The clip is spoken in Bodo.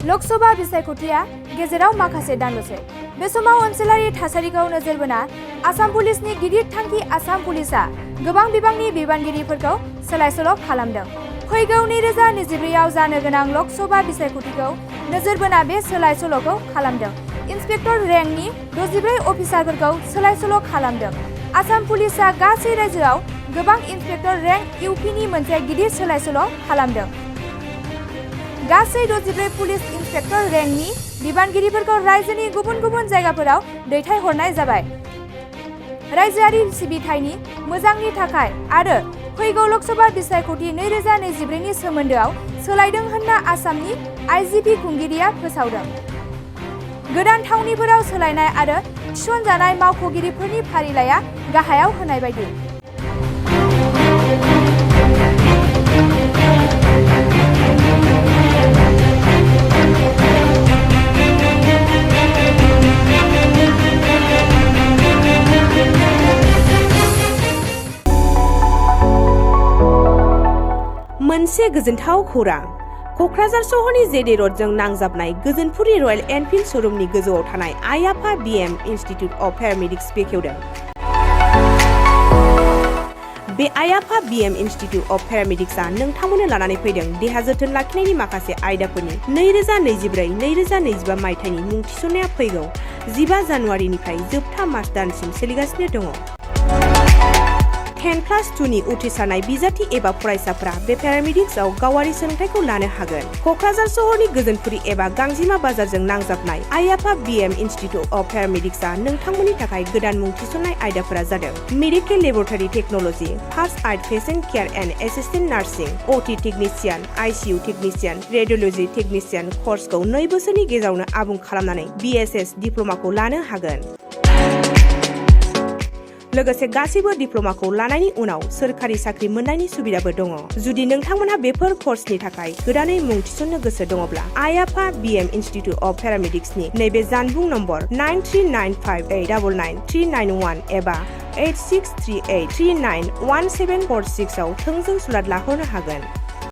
लोकसभा बिसायख'थिया गेजेराव माखासे दानल'सै। बे समाव ओनसोलारि थासारिखौ नोजोर बोना आसाम पुलिसनि गिदिर थांखि आसाम पुलिसआ गोबां बिबांनि बिबानगिरिफोरखौ सोलाय-सोल' खालामदों। फैगौ 2024आव जानो गोनां लोकसभा बिसायख'थिखौ नोजोर बोना बे सोलाय-सोल'खौ खालामदों। इन्सपेक्टर रेंकनि 64 अफिसारफोरखौ सोलाय-सोल' खालामदों। आसाम पुलिसआ गासै रायजोआव गोबां इन्सपेक्टर रेंक इउपिनि मोनसे गिदिर सोलाय-सोल' खालामदों। गासै 64 पुलिस इन्सपेक्टर रेंकनि बिबानगिरिफोरखौ रायजोनि गुबुन गुबुन जायगाफोराव दैथायहरनाय जाबाय। रायजोआरि सिबिथायनि मोजांनि थाखाय आरो फैगौ लोकसभा बिसायख'थि 2024नि सोमोन्दोआव सोलायदों होनना आसामनि आइजिपि खुंगिरिया फोसावदों। गोदान थावनिफोराव सोलायनाय आरो थिसनजानाय मावख'गिरिफोरनि फारिलाइआ गाहायाव होनाय बायदि। मोनसे गोजोनथाव खौरां। क'क्राझार सहरनि जेडे र'डजों नांजाबनाय गोजोनपुरि रयेल एनफिल्ड श'रुमनि गोजौआव थानाय आइ-आफा बिएम इनस्टिट्युट अफ पेरामेडिक्स बेखेवदों। बे आइ-आफा बिएम इनस्टिट्युट अफ पेरामेडिक्सआ नोंथांमोननो लानानै फैदों देहा जोथोन लाखिनायनि माखासे आयदाफोरनि 2024-2025 मायथाइनि मुं थिसननाया फैगौ 15 जानुवारिनिफ्राय जोबथा मार्च दानसिम सोलिगासिनो दङ। 10+2नि उथ्रिसारनाय बिजाथि एबा फरायसाफोरा बे पेरामेडिक्सआव गावारि सोलोंथाइखौ लानो हागोन। क'क्राझार सहरनि गोजोनपुरि एबा गांजिमा बाजारजों नांजाबनाय आइ-आफा बिएम इनस्टिट्युट अफ पेरामेडिक्सआ नोंथांमोननि थाखाय गोदान मुं थिसननाय आयदाफोरा जादों medical laboratory technology, first aid patient care and assistant nursing, OT technician, ICU technician, radiology technician कर्सखौ 2 बोसोरनि गेजेरावनो आबुं खालामनानै बिएसएस डिप्ल'माखौ लानो हागोन। लोगोसे गासैबो डिप्ल'माखौ लानायनि उनाव सोरखारि साख्रि मोननायनि सुबिदाबो दङ। जुदि नोंथांमोनहा बेफोर कर्सनि थाखाय गोदानै मुं थिसननो गोसो दङब्ला आइ-आफा बिएम इनस्टिट्युट अफ पेरामेडिक्सनि नैबे जानबुं नम्बर 9395899391 एबा 8638391746 आव थोंजों सुलाद लाहरनो हागोन।